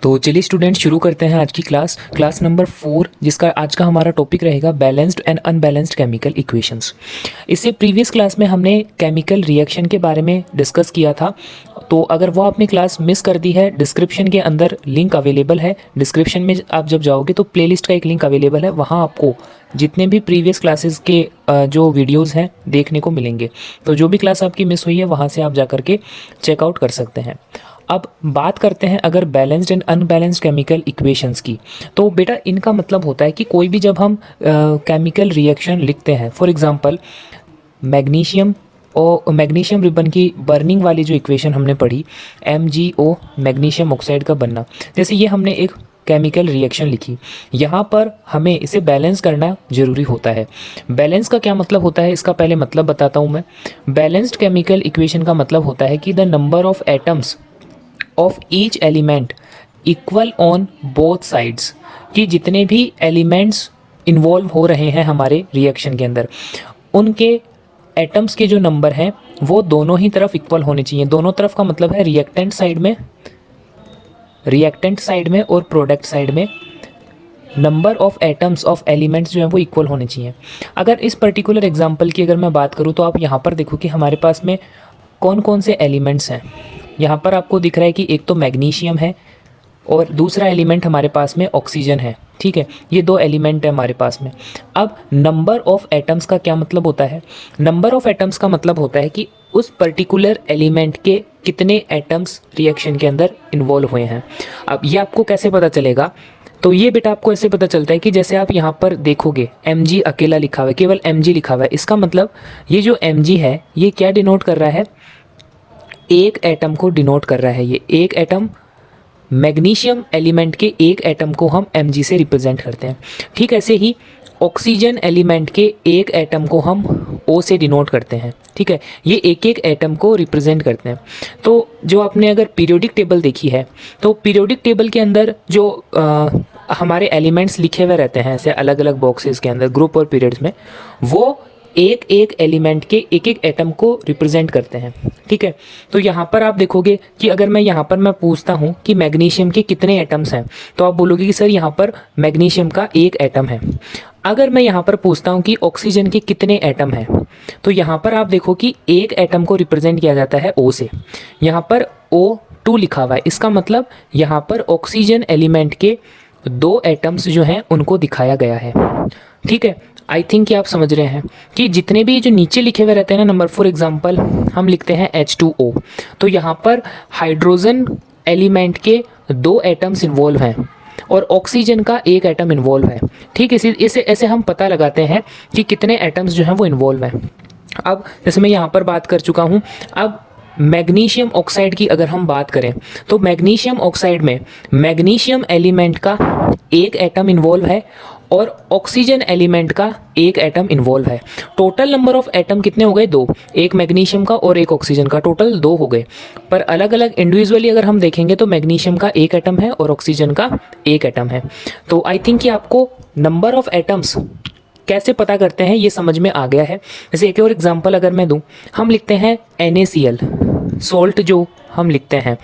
तो चलिए स्टूडेंट शुरू करते हैं आज की क्लास नंबर 4, जिसका आज का हमारा टॉपिक रहेगा balanced and unbalanced chemical equations. इससे प्रीवियस क्लास में हमने केमिकल रिएक्शन के बारे में डिस्कस किया था। तो अगर वो आपने क्लास मिस कर दी है, डिस्क्रिप्शन के अंदर लिंक अवेलेबल है। डिस्क्रिप्शन में आप जब जाओगे तो प्लेलिस्ट का एक लिंक अवेलेबल है, वहाँ आपको जितने भी प्रीवियस क्लासेस के जो वीडियोज़ हैं देखने को मिलेंगे। तो जो भी क्लास आपकी मिस हुई है वहाँ से आप जा करके चेकआउट कर सकते हैं। अब बात करते हैं अगर balanced and unbalanced chemical equations की। तो बेटा इनका मतलब होता है कि कोई भी जब हम केमिकल रिएक्शन लिखते हैं, फॉर एग्जांपल मैग्नीशियम और मैग्नीशियम रिबन की बर्निंग वाली जो इक्वेशन हमने पढ़ी, MgO मैग्नीशियम ऑक्साइड का बनना, जैसे ये हमने एक केमिकल रिएक्शन लिखी, यहाँ पर हमें इसे बैलेंस करना ज़रूरी होता है। बैलेंस का क्या मतलब होता है, इसका पहले मतलब बताता हूँ मैं। बैलेंस्ड केमिकल इक्वेशन का मतलब होता है कि the number of atoms of each element equal on both sides, कि जितने भी एलिमेंट्स इन्वॉल्व हो रहे हैं हमारे रिएक्शन के अंदर, उनके एटम्स के जो नंबर हैं वो दोनों ही तरफ इक्वल होने चाहिए। दोनों तरफ का मतलब है रिएक्टेंट साइड में और प्रोडक्ट साइड में number of atoms of elements जो हैं वो इक्वल होने चाहिए। अगर इस पर्टिकुलर एग्जांपल की अगर मैं बात करूँ तो आप यहाँ पर देखो कि हमारे पास में कौन कौन से एलिमेंट्स हैं। यहाँ पर आपको दिख रहा है कि एक तो मैग्नीशियम है और दूसरा एलिमेंट हमारे पास में ऑक्सीजन है। ठीक है, ये दो एलिमेंट है हमारे पास में। अब नंबर ऑफ एटम्स का क्या मतलब होता है? नंबर ऑफ एटम्स का मतलब होता है कि उस पर्टिकुलर एलिमेंट के कितने एटम्स रिएक्शन के अंदर इन्वॉल्व हुए हैं। अब ये आपको कैसे पता चलेगा? तो ये बेटा आपको ऐसे पता चलता है कि जैसे आप यहाँ पर देखोगे Mg अकेला लिखा हुआ है, केवल Mg लिखा हुआ है। इसका मतलब ये जो Mg है ये क्या डिनोट कर रहा है? एक एटम को डिनोट कर रहा है। ये एक एटम, मैग्नीशियम एलिमेंट के एक एटम को हम Mg से रिप्रेजेंट करते हैं। ठीक ऐसे ही ऑक्सीजन एलिमेंट के एक एटम को हम O से डिनोट करते हैं। ठीक है, ये एक एक एटम को रिप्रेजेंट करते हैं। तो जो आपने अगर पीरियोडिक टेबल देखी है, तो पीरियोडिक टेबल के अंदर जो हमारे एलिमेंट्स लिखे हुए रहते हैं ऐसे अलग अलग बॉक्सेस के अंदर, ग्रुप और पीरियड्स में, वो एक एक एलिमेंट के एक एक एटम को रिप्रेजेंट करते हैं। ठीक है, तो यहाँ पर आप देखोगे कि अगर मैं पूछता हूँ कि मैग्नीशियम के कितने एटम्स हैं, तो आप बोलोगे कि सर यहाँ पर मैग्नीशियम का एक एटम है। अगर मैं यहाँ पर पूछता हूँ कि ऑक्सीजन के कितने एटम हैं, तो यहाँ पर आप देखो कि एक एटम को रिप्रेजेंट किया जाता है O से। यहाँ पर O2 लिखा हुआ है, इसका मतलब यहाँ पर ऑक्सीजन एलिमेंट के दो एटम्स जो हैं उनको दिखाया गया है। ठीक है, आई थिंक कि आप समझ रहे हैं कि जितने भी जो नीचे लिखे हुए रहते हैं ना नंबर, फॉर एग्जांपल हम लिखते हैं H2O, तो यहाँ पर हाइड्रोजन एलिमेंट के दो एटम्स इन्वॉल्व हैं और ऑक्सीजन का एक एटम इन्वॉल्व है। ठीक, इसे ऐसे हम पता लगाते हैं कि कितने एटम्स जो हैं वो इन्वॉल्व हैं। अब जैसे मैं यहाँ पर बात कर चुका हूँ, अब मैग्नीशियम ऑक्साइड की अगर हम बात करें तो मैग्नीशियम ऑक्साइड में मैग्नीशियम एलिमेंट का एक एटम इन्वॉल्व है और ऑक्सीजन एलिमेंट का एक एटम इन्वॉल्व है। टोटल नंबर ऑफ एटम कितने हो गए? दो, एक मैग्नीशियम का और एक ऑक्सीजन का, टोटल दो हो गए। पर अलग अलग इंडिविजुअली अगर हम देखेंगे तो मैग्नीशियम का एक एटम है और ऑक्सीजन का एक एटम है। तो आई थिंक कि आपको नंबर ऑफ एटम्स कैसे पता करते हैं ये समझ में आ गया है। जैसे एक और एग्जांपल अगर मैं दूं, हम लिखते हैं NaCl, सॉल्ट जो हम लिखते हैं,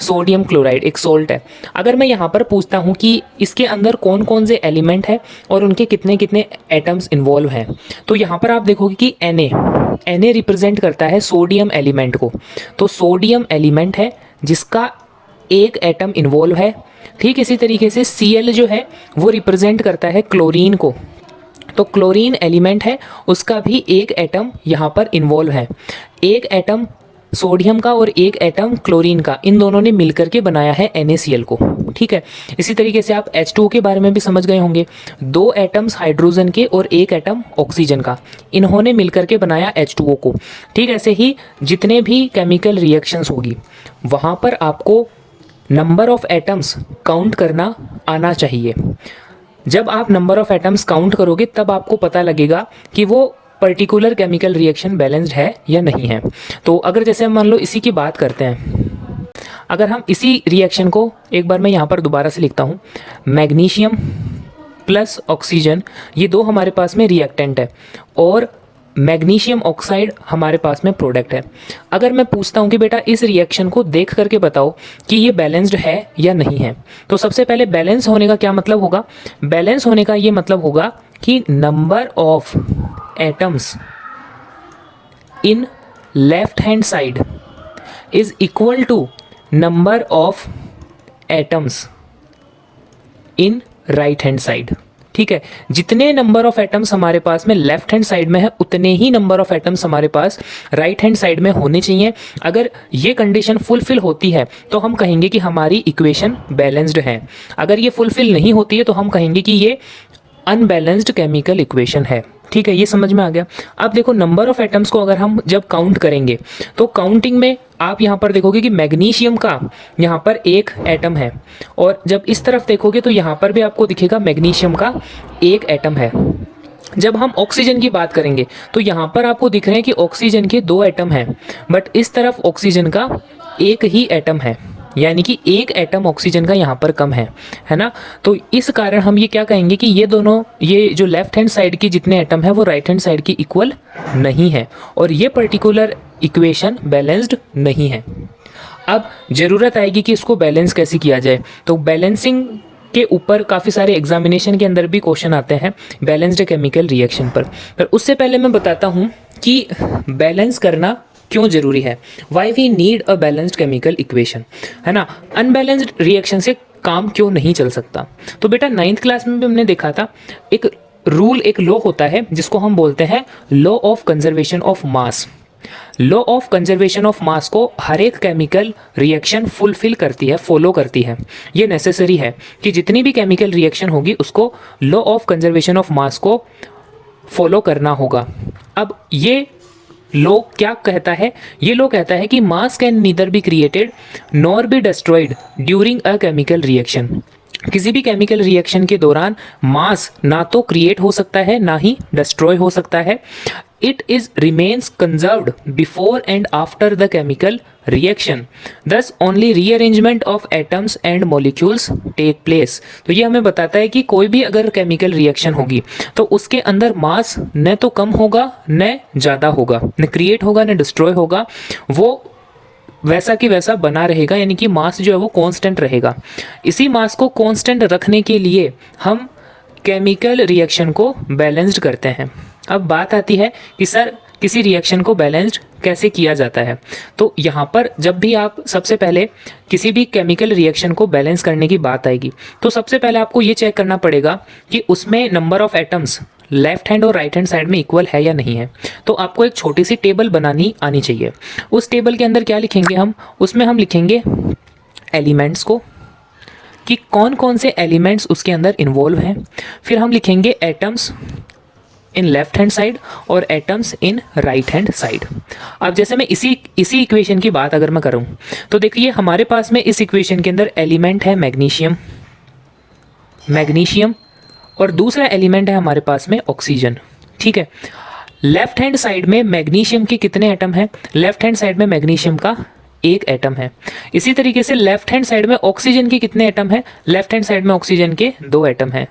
सोडियम क्लोराइड एक सॉल्ट है। अगर मैं यहाँ पर पूछता हूँ कि इसके अंदर कौन कौन से एलिमेंट हैं और उनके कितने कितने एटम्स इन्वॉल्व हैं, तो यहाँ पर आप देखोगे कि Na रिप्रेजेंट करता है सोडियम एलिमेंट को। तो सोडियम एलिमेंट है जिसका एक एटम इन्वॉल्व है। ठीक इसी तरीके से Cl जो है वो रिप्रेजेंट करता है क्लोरीन को। तो क्लोरीन एलिमेंट है, उसका भी एक एटम यहाँ पर इन्वॉल्व है। एक एटम सोडियम का और एक एटम क्लोरीन का, इन दोनों ने मिलकर के बनाया है NaCl को। ठीक है, इसी तरीके से आप H2O के बारे में भी समझ गए होंगे, दो एटम्स हाइड्रोजन के और एक एटम ऑक्सीजन का, इन्होंने मिलकर के बनाया H2O को। ठीक, ऐसे ही जितने भी केमिकल रिएक्शंस होगी वहाँ पर आपको नंबर ऑफ एटम्स काउंट करना आना चाहिए। जब आप नंबर ऑफ एटम्स काउंट करोगे तब आपको पता लगेगा कि वो पर्टिकुलर केमिकल रिएक्शन बैलेंस्ड है या नहीं है। तो अगर जैसे मान लो इसी की बात करते हैं, अगर हम इसी रिएक्शन को एक बार मैं यहाँ पर दोबारा से लिखता हूँ, मैग्नीशियम प्लस ऑक्सीजन, ये दो हमारे पास में रिएक्टेंट है और मैग्नीशियम ऑक्साइड हमारे पास में प्रोडक्ट है। अगर मैं पूछता हूँ कि बेटा इस रिएक्शन को देख करके बताओ कि ये बैलेंस्ड है या नहीं है, तो सबसे पहले बैलेंस होने का क्या मतलब होगा? बैलेंस होने का ये मतलब होगा कि number of atoms in left hand side is equal to number of atoms in right hand side. ठीक है, जितने नंबर ऑफ एटम्स हमारे पास में लेफ्ट हैंड साइड में है उतने ही नंबर ऑफ एटम्स हमारे पास राइट हैंड साइड में होने चाहिए। अगर ये कंडीशन फुलफिल होती है तो हम कहेंगे कि हमारी इक्वेशन बैलेंस्ड है। अगर ये फुलफिल नहीं होती है तो हम कहेंगे कि ये अनबैलेंस्ड केमिकल इक्वेशन है। ठीक है, ये समझ में आ गया। अब देखो नंबर ऑफ एटम्स को अगर हम जब काउंट करेंगे तो काउंटिंग में आप यहाँ पर देखोगे कि मैग्नीशियम का यहाँ पर एक एटम है, और जब इस तरफ देखोगे तो यहाँ पर भी आपको दिखेगा मैग्नीशियम का एक एटम है। जब हम ऑक्सीजन की बात करेंगे तो यहाँ पर आपको दिख रहे हैं कि ऑक्सीजन के दो एटम हैं, बट इस तरफ ऑक्सीजन का एक ही एटम है, यानी कि एक एटम ऑक्सीजन का यहाँ पर कम है ना। तो इस कारण हम ये क्या कहेंगे कि ये दोनों, ये जो लेफ्ट हैंड साइड की जितने एटम है वो राइट हैंड साइड की इक्वल नहीं है, और ये पर्टिकुलर इक्वेशन बैलेंस्ड नहीं है। अब ज़रूरत आएगी कि इसको बैलेंस कैसे किया जाए, तो बैलेंसिंग के ऊपर काफ़ी सारे एग्जामिनेशन के अंदर भी क्वेश्चन आते हैं बैलेंस्ड केमिकल रिएक्शन पर उससे पहले मैं बताता हूँ कि बैलेंस करना क्यों जरूरी है, why we need a balanced chemical equation, है ना। अनबैलेंस्ड रिएक्शन से काम क्यों नहीं चल सकता। तो बेटा 9th क्लास में भी हमने देखा था एक रूल, एक लॉ होता है जिसको हम बोलते हैं law of conservation of mass. Law of conservation of mass को हर एक केमिकल रिएक्शन फुलफिल करती है, फॉलो करती है। ये नेसेसरी है कि जितनी भी केमिकल रिएक्शन होगी उसको law of conservation of mass को फॉलो करना होगा। अब ये लॉ क्या कहता है? ये लॉ कहता है कि मास can neither be created nor be destroyed during a chemical reaction. किसी भी केमिकल रिएक्शन के दौरान मास ना तो क्रिएट हो सकता है ना ही डिस्ट्रॉय हो सकता है। It is remains conserved before and after the chemical reaction, thus only rearrangement of atoms and molecules take place. तो ये हमें बताता है कि कोई भी अगर केमिकल रिएक्शन होगी तो उसके अंदर मास न तो कम होगा न ज़्यादा होगा, न क्रिएट होगा न डिस्ट्रॉय होगा, वो वैसा कि वैसा बना रहेगा, यानी कि मास जो है वो कांस्टेंट रहेगा। इसी मास को कांस्टेंट रखने के लिए हम केमिकल रिएक्शन को बैलेंस्ड करते हैं। अब बात आती है कि सर किसी रिएक्शन को बैलेंस्ड कैसे किया जाता है। तो यहाँ पर जब भी आप सबसे पहले किसी भी केमिकल रिएक्शन को बैलेंस करने की बात आएगी तो सबसे पहले आपको ये चेक करना पड़ेगा कि उसमें number of atoms left hand और राइट हैंड साइड में इक्वल है या नहीं है। तो आपको एक छोटी सी टेबल बनानी आनी चाहिए। उस टेबल के अंदर क्या लिखेंगे हम? उसमें हम लिखेंगे एलिमेंट्स को, कि कौन कौन से एलिमेंट्स उसके अंदर इन्वॉल्व हैं। फिर हम लिखेंगे atoms in left hand side और atoms in right hand side. अब जैसे मैं इसी इक्वेशन की बात अगर मैं करूं तो देखिए हमारे पास में इस इक्वेशन के अंदर एलिमेंट है मैग्नीशियम और दूसरा एलिमेंट है हमारे पास में ऑक्सीजन। ठीक है, लेफ्ट हैंड साइड में मैग्नीशियम के कितने एटम हैं? लेफ्ट हैंड साइड में मैग्नीशियम का एक एटम है। इसी तरीके से लेफ्ट हैंड साइड में ऑक्सीजन के कितने एटम हैं? लेफ्ट हैंड साइड में ऑक्सीजन के 2 एटम हैं।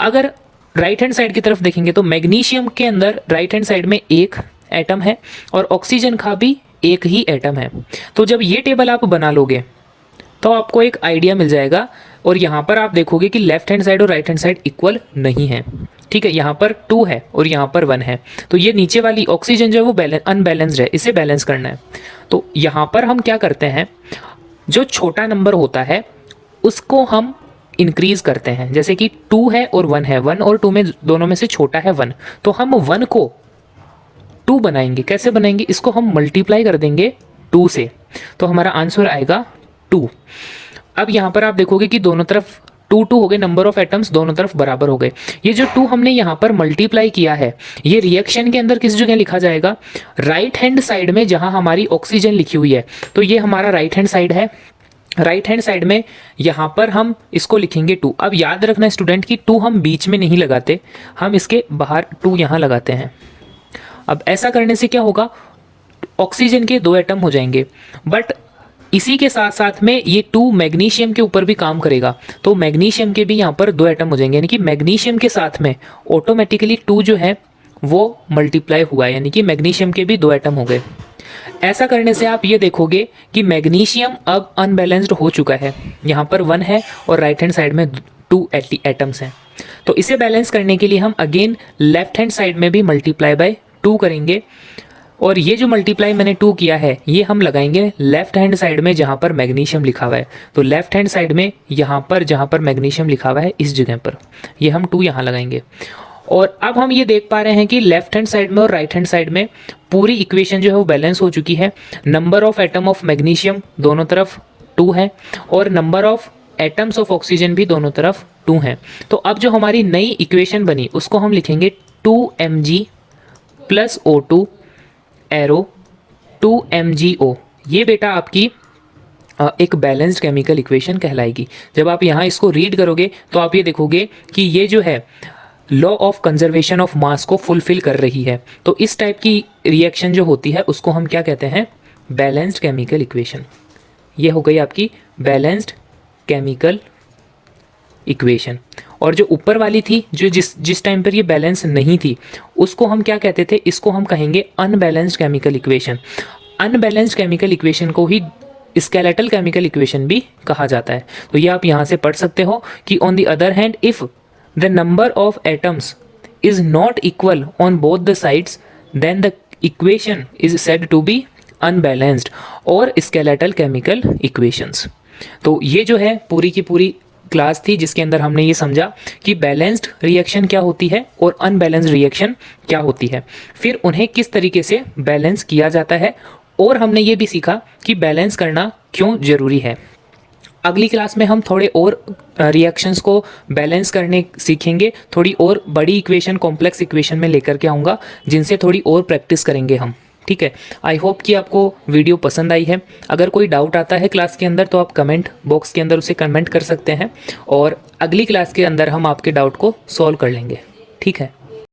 अगर राइट हैंड साइड की तरफ देखेंगे तो मैग्नीशियम के अंदर राइट हैंड साइड में एक एटम है और ऑक्सीजन का भी एक ही एटम है। तो जब ये टेबल आप बना लोगे तो आपको एक आइडिया मिल जाएगा, और यहाँ पर आप देखोगे कि लेफ्ट हैंड साइड और राइट हैंड साइड इक्वल नहीं है। ठीक है, यहाँ पर 2 है और यहाँ पर 1 है। तो ये नीचे वाली ऑक्सीजन जो है वो अनबैलेंस्ड है, इसे बैलेंस करना है। तो यहाँ पर हम क्या करते हैं, जो छोटा नंबर होता है उसको हम इंक्रीज करते हैं। जैसे कि 2 है और 1 है, 1 और 2 में दोनों में से छोटा है 1, तो हम 1 को 2 बनाएंगे। कैसे बनाएंगे? इसको हम मल्टीप्लाई कर देंगे 2 से, तो हमारा आंसर आएगा 2। अब यहाँ पर आप देखोगे कि दोनों तरफ 2 हो गए, नंबर ऑफ एटम्स दोनों तरफ बराबर हो गए। ये जो 2 हमने यहाँ पर मल्टीप्लाई किया है ये रिएक्शन के अंदर किस जगह लिखा जाएगा? राइट हैंड साइड में, जहाँ हमारी ऑक्सीजन लिखी हुई है। तो ये हमारा राइट हैंड साइड है। राइट हैंड साइड में यहाँ पर हम इसको लिखेंगे 2। अब याद रखना स्टूडेंट कि 2 हम बीच में नहीं लगाते, हम इसके बाहर 2 यहाँ लगाते हैं। अब ऐसा करने से क्या होगा? ऑक्सीजन के 2 एटम हो जाएंगे, बट इसी के साथ साथ में ये 2 मैग्नीशियम के ऊपर भी काम करेगा, तो मैग्नीशियम के भी यहाँ पर 2 एटम हो जाएंगे, यानी कि मैग्नीशियम के साथ में ऑटोमेटिकली 2 जो है वो मल्टीप्लाई हुआ, यानी कि मैग्नीशियम के भी 2 एटम हो गए। ऐसा करने से आप ये देखोगे कि मैग्नीशियम अब अनबैलेंस्ड हो चुका है, यहाँ पर 1 है और राइट हैंड साइड में 2 एटम्स हैं। तो इसे बैलेंस करने के लिए हम अगेन लेफ्ट हैंड साइड में भी मल्टीप्लाई बाय 2 करेंगे, और ये जो मल्टीप्लाई मैंने 2 किया है ये हम लगाएंगे लेफ्ट हैंड साइड में जहाँ पर मैग्नीशियम लिखा हुआ है। तो लेफ्ट हैंड साइड में यहाँ पर जहाँ पर मैग्नीशियम लिखा हुआ है इस जगह पर ये हम 2 यहाँ लगाएंगे। और अब हम ये देख पा रहे हैं कि लेफ्ट हैंड साइड में और राइट हैंड साइड में पूरी इक्वेशन जो है वो बैलेंस हो चुकी है। Number of atom of magnesium दोनों तरफ 2 है और number of atoms of oxygen भी दोनों तरफ 2 हैं। तो अब जो हमारी नई इक्वेशन बनी उसको हम लिखेंगे 2mg plus O2 arrow 2MgO। ये बेटा आपकी एक बैलेंस्ड केमिकल इक्वेशन कहलाएगी। जब आप यहाँ इसको रीड करोगे तो आप ये देखोगे कि ये जो है law of conservation of mass को फुलफिल कर रही है। तो इस टाइप की रिएक्शन जो होती है उसको हम क्या कहते हैं, बैलेंस्ड केमिकल इक्वेशन। ये हो गई आपकी बैलेंस्ड केमिकल इक्वेशन। और जो ऊपर वाली थी जो जिस टाइम पर ये बैलेंस नहीं थी उसको हम क्या कहते थे, इसको हम कहेंगे unbalanced chemical equation. Unbalanced chemical equation को ही स्केलेटल केमिकल इक्वेशन भी कहा जाता है। तो ये आप यहाँ से पढ़ सकते हो कि on the other hand if the number of atoms is not equal on both the sides then the equation is said to be unbalanced और स्केलेटल केमिकल इक्वेशंस। तो ये जो है पूरी की पूरी क्लास थी जिसके अंदर हमने ये समझा कि बैलेंस्ड रिएक्शन क्या होती है और अनबैलेंस्ड रिएक्शन क्या होती है, फिर उन्हें किस तरीके से बैलेंस किया जाता है, और हमने ये भी सीखा कि बैलेंस करना क्यों ज़रूरी है। अगली क्लास में हम थोड़े और रिएक्शंस को बैलेंस करने सीखेंगे, थोड़ी और बड़ी इक्वेशन कॉम्प्लेक्स इक्वेशन में लेकर के आऊँगा जिनसे थोड़ी और प्रैक्टिस करेंगे हम। ठीक है, आई होप कि आपको वीडियो पसंद आई है। अगर कोई डाउट आता है क्लास के अंदर तो आप कमेंट बॉक्स के अंदर उसे कमेंट कर सकते हैं और अगली क्लास के अंदर हम आपके डाउट को सॉल्व कर लेंगे। ठीक है।